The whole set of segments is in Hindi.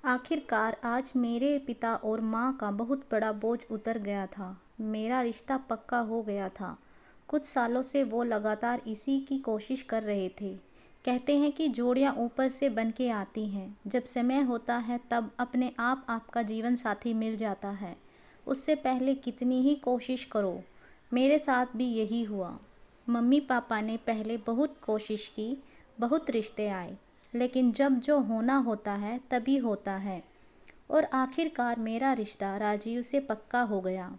आखिरकार आज मेरे पिता और माँ का बहुत बड़ा बोझ उतर गया था। मेरा रिश्ता पक्का हो गया था। कुछ सालों से वो लगातार इसी की कोशिश कर रहे थे। कहते हैं कि जोड़ियाँ ऊपर से बन के आती हैं। जब समय होता है तब अपने आप आपका जीवन साथी मिल जाता है। उससे पहले कितनी ही कोशिश करो। मेरे साथ भी यही हुआ। मम्मी पापा ने पहले बहुत कोशिश की, बहुत रिश्ते आए, लेकिन जब जो होना होता है तभी होता है। और आखिरकार मेरा रिश्ता राजीव से पक्का हो गया।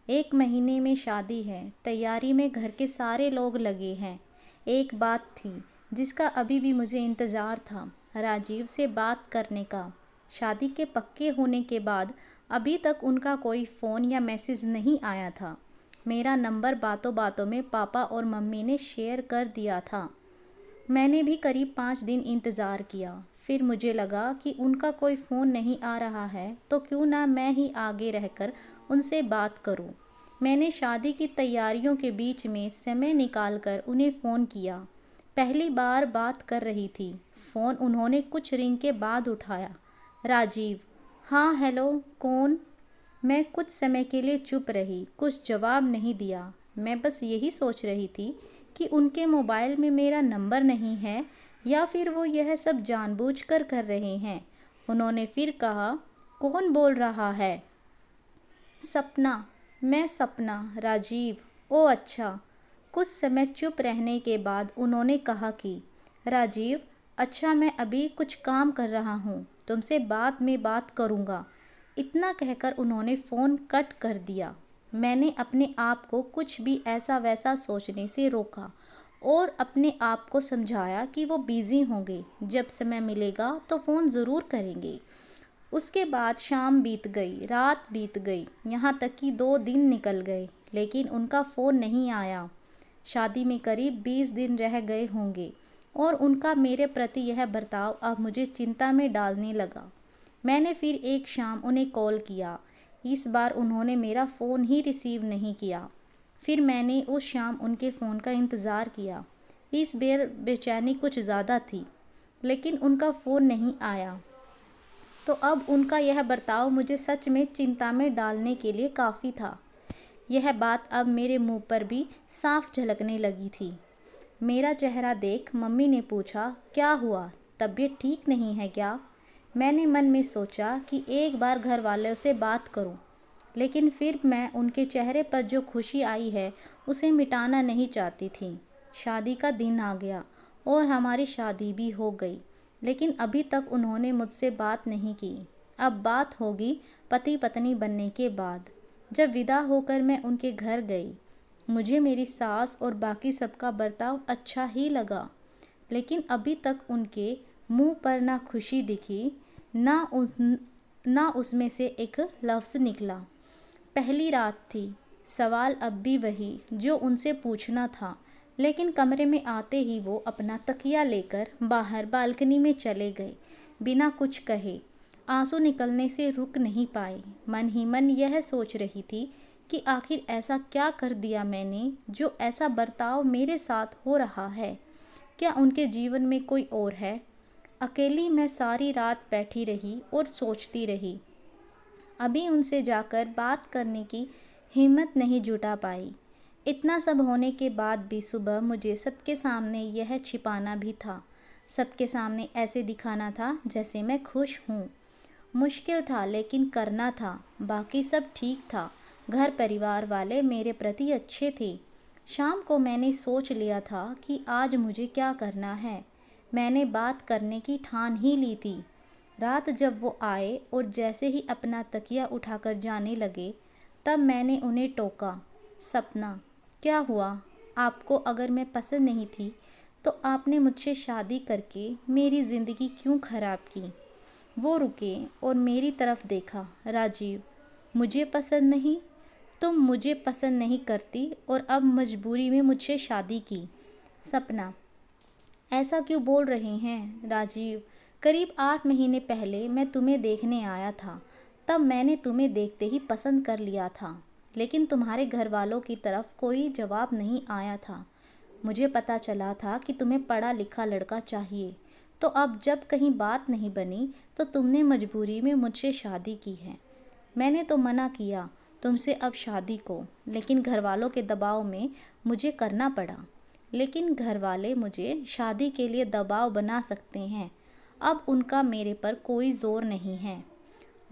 1 महीने में शादी है, तैयारी में घर के सारे लोग लगे हैं। एक बात थी जिसका अभी भी मुझे इंतज़ार था, राजीव से बात करने का। शादी के पक्के होने के बाद अभी तक उनका कोई फ़ोन या मैसेज नहीं आया था। मेरा नंबर बातों बातों में पापा और मम्मी ने शेयर कर दिया था। मैंने भी करीब 5 दिन इंतज़ार किया। फिर मुझे लगा कि उनका कोई फ़ोन नहीं आ रहा है तो क्यों ना मैं ही आगे रहकर उनसे बात करूं। मैंने शादी की तैयारियों के बीच में समय निकालकर उन्हें फ़ोन किया। पहली बार बात कर रही थी। फ़ोन उन्होंने कुछ रिंग के बाद उठाया। राजीव। हाँ, हेलो, कौन? मैं कुछ समय के लिए चुप रही, कुछ जवाब नहीं दिया। मैं बस यही सोच रही थी कि उनके मोबाइल में मेरा नंबर नहीं है या फिर वो यह सब जानबूझकर कर रहे हैं। उन्होंने फिर कहा, कौन बोल रहा है? सपना। मैं सपना। राजीव। ओ अच्छा। कुछ समय चुप रहने के बाद उन्होंने कहा कि राजीव, अच्छा मैं अभी कुछ काम कर रहा हूँ, तुमसे बाद में बात करूँगा। इतना कहकर उन्होंने फ़ोन कट कर दिया। मैंने अपने आप को कुछ भी ऐसा वैसा सोचने से रोका और अपने आप को समझाया कि वो बिज़ी होंगे, जब समय मिलेगा तो फ़ोन ज़रूर करेंगे। उसके बाद शाम बीत गई, रात बीत गई, यहाँ तक कि 2 दिन निकल गए, लेकिन उनका फ़ोन नहीं आया। शादी में करीब 20 दिन रह गए होंगे और उनका मेरे प्रति यह बर्ताव अब मुझे चिंता में डालने लगा। मैंने फिर एक शाम उन्हें कॉल किया। इस बार उन्होंने मेरा फ़ोन ही रिसीव नहीं किया। फिर मैंने उस शाम उनके फ़ोन का इंतज़ार किया। इस बार बेचैनी कुछ ज़्यादा थी, लेकिन उनका फ़ोन नहीं आया। तो अब उनका यह बर्ताव मुझे सच में चिंता में डालने के लिए काफ़ी था। यह बात अब मेरे मुंह पर भी साफ झलकने लगी थी। मेरा चेहरा देख मम्मी ने पूछा, क्या हुआ, तबीयत ठीक नहीं है क्या? मैंने मन में सोचा कि एक बार घर वालों से बात करूं, लेकिन फिर मैं उनके चेहरे पर जो खुशी आई है उसे मिटाना नहीं चाहती थी। शादी का दिन आ गया और हमारी शादी भी हो गई, लेकिन अभी तक उन्होंने मुझसे बात नहीं की। अब बात होगी पति पत्नी बनने के बाद। जब विदा होकर मैं उनके घर गई, मुझे मेरी सास और बाकी सबका बर्ताव अच्छा ही लगा, लेकिन अभी तक उनके मुंह पर ना खुशी दिखी, ना उसमें से एक लफ्ज़ निकला। पहली रात थी, सवाल अब भी वही जो उनसे पूछना था, लेकिन कमरे में आते ही वो अपना तकिया लेकर बाहर बालकनी में चले गए, बिना कुछ कहे। आंसू निकलने से रुक नहीं पाए। मन ही मन यह सोच रही थी कि आखिर ऐसा क्या कर दिया मैंने जो ऐसा बर्ताव मेरे साथ हो रहा है। क्या उनके जीवन में कोई और है? अकेली मैं सारी रात बैठी रही और सोचती रही। अभी उनसे जाकर बात करने की हिम्मत नहीं जुटा पाई। इतना सब होने के बाद भी सुबह मुझे सबके सामने यह छिपाना भी था। सबके सामने ऐसे दिखाना था जैसे मैं खुश हूँ। मुश्किल था, लेकिन करना था। बाकी सब ठीक था। घर परिवार वाले मेरे प्रति अच्छे थे। शाम को मैंने सोच लिया था कि आज मुझे क्या करना है। मैंने बात करने की ठान ही ली थी। रात जब वो आए और जैसे ही अपना तकिया उठाकर जाने लगे, तब मैंने उन्हें टोका। सपना, क्या हुआ? आपको अगर मैं पसंद नहीं थी तो आपने मुझसे शादी करके मेरी ज़िंदगी क्यों ख़राब की? वो रुके और मेरी तरफ देखा। राजीव, मुझे पसंद नहीं? तुम मुझे पसंद नहीं करती और अब मजबूरी में मुझसे शादी की। सपना, ऐसा क्यों बोल रहे हैं राजीव? करीब 8 महीने पहले मैं तुम्हें देखने आया था। तब मैंने तुम्हें देखते ही पसंद कर लिया था, लेकिन तुम्हारे घर वालों की तरफ कोई जवाब नहीं आया था। मुझे पता चला था कि तुम्हें पढ़ा लिखा लड़का चाहिए। तो अब जब कहीं बात नहीं बनी तो तुमने मजबूरी में मुझसे शादी की है। मैंने तो मना किया तुमसे अब शादी को, लेकिन घर वालों के दबाव में मुझे करना पड़ा। लेकिन घर वाले मुझे शादी के लिए दबाव बना सकते हैं, अब उनका मेरे पर कोई ज़ोर नहीं है।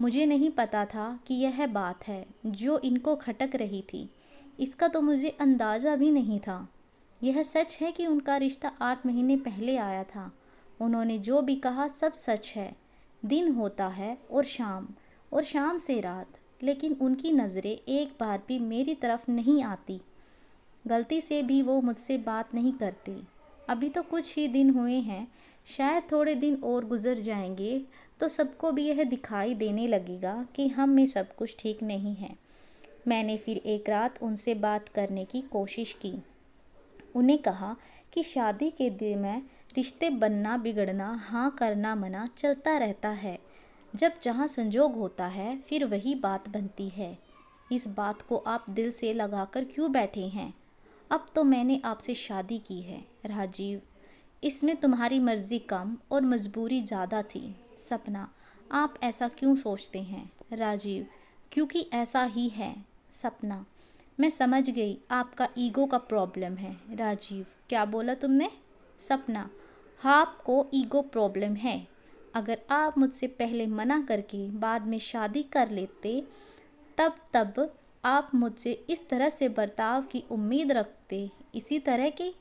मुझे नहीं पता था कि यह बात है जो इनको खटक रही थी, इसका तो मुझे अंदाज़ा भी नहीं था। यह सच है कि उनका रिश्ता 8 महीने पहले आया था। उन्होंने जो भी कहा सब सच है। दिन होता है और शाम से रात, लेकिन उनकी नज़रें एक बार भी मेरी तरफ नहीं आती। गलती से भी वो मुझसे बात नहीं करते। अभी तो कुछ ही दिन हुए हैं, शायद थोड़े दिन और गुजर जाएंगे तो सबको भी यह दिखाई देने लगेगा कि हम में सब कुछ ठीक नहीं है। मैंने फिर एक रात उनसे बात करने की कोशिश की। उन्हें कहा कि शादी के दिन में रिश्ते बनना बिगड़ना, हाँ करना मना चलता रहता है। जब जहाँ संजोग होता है फिर वही बात बनती है। इस बात को आप दिल से लगाकर क्यों बैठे हैं? अब तो मैंने आपसे शादी की है राजीव, इसमें तुम्हारी मर्ज़ी कम और मजबूरी ज़्यादा थी। सपना, आप ऐसा क्यों सोचते हैं? राजीव, क्योंकि ऐसा ही है। सपना, मैं समझ गई आपका ईगो का प्रॉब्लम है। राजीव, क्या बोला तुमने? सपना, हाँ आपको ईगो प्रॉब्लम है। अगर आप मुझसे पहले मना करके बाद में शादी कर लेते तब आप मुझसे इस तरह से बर्ताव की उम्मीद रखते, इसी तरह की।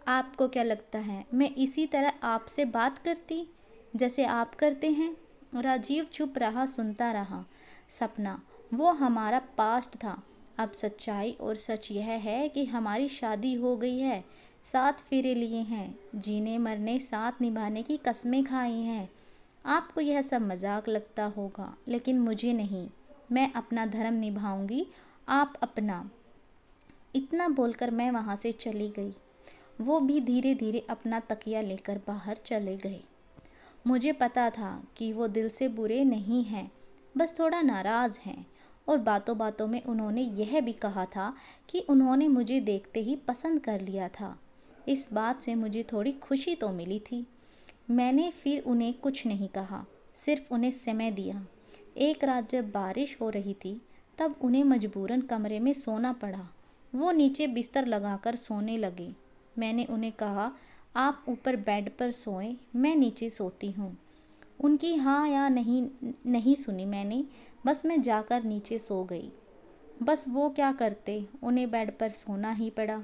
आपको क्या लगता है मैं इसी तरह आपसे बात करती जैसे आप करते हैं? राजीव चुप रहा, सुनता रहा। सपना, वो हमारा पास्ट था। अब सच्चाई और सच यह है कि हमारी शादी हो गई है, 7 फेरे लिए हैं, जीने मरने साथ निभाने की कस्में खाई हैं। आपको यह सब मजाक लगता होगा, लेकिन मुझे नहीं। मैं अपना धर्म निभाऊंगी, आप अपना। इतना बोलकर मैं वहाँ से चली गई। वो भी धीरे धीरे अपना तकिया लेकर बाहर चले गए। मुझे पता था कि वो दिल से बुरे नहीं हैं, बस थोड़ा नाराज़ हैं। और बातों बातों में उन्होंने यह भी कहा था कि उन्होंने मुझे देखते ही पसंद कर लिया था। इस बात से मुझे थोड़ी खुशी तो मिली थी। मैंने फिर उन्हें कुछ नहीं कहा, सिर्फ उन्हें समय दिया। एक रात जब बारिश हो रही थी तब उन्हें मजबूरन कमरे में सोना पड़ा। वो नीचे बिस्तर लगाकर सोने लगे। मैंने उन्हें कहा, आप ऊपर बेड पर सोएं, मैं नीचे सोती हूँ। उनकी हाँ या नहीं सुनी मैंने, बस मैं जाकर नीचे सो गई। बस वो क्या करते, उन्हें बेड पर सोना ही पड़ा।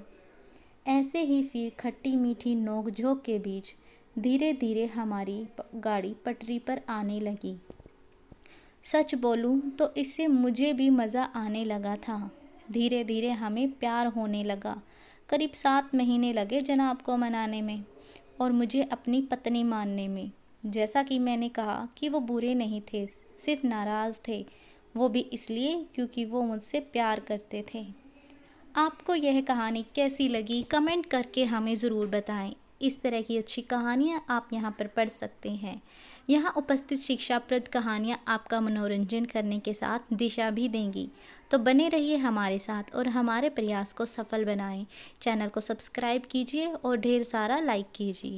ऐसे ही फिर खट्टी मीठी नोक-झोंक के बीच धीरे धीरे हमारी गाड़ी पटरी पर आने लगी। सच बोलूं तो इससे मुझे भी मज़ा आने लगा था। धीरे धीरे हमें प्यार होने लगा। करीब 7 महीने लगे जनाब को मनाने में और मुझे अपनी पत्नी मानने में। जैसा कि मैंने कहा कि वो बुरे नहीं थे, सिर्फ नाराज़ थे, वो भी इसलिए क्योंकि वो मुझसे प्यार करते थे। आपको यह कहानी कैसी लगी कमेंट करके हमें ज़रूर बताएं। इस तरह की अच्छी कहानियाँ आप यहाँ पर पढ़ सकते हैं। यहाँ उपस्थित शिक्षाप्रद कहानियाँ आपका मनोरंजन करने के साथ दिशा भी देंगी। तो बने रहिए हमारे साथ और हमारे प्रयास को सफल बनाएं। चैनल को सब्सक्राइब कीजिए और ढेर सारा लाइक कीजिए।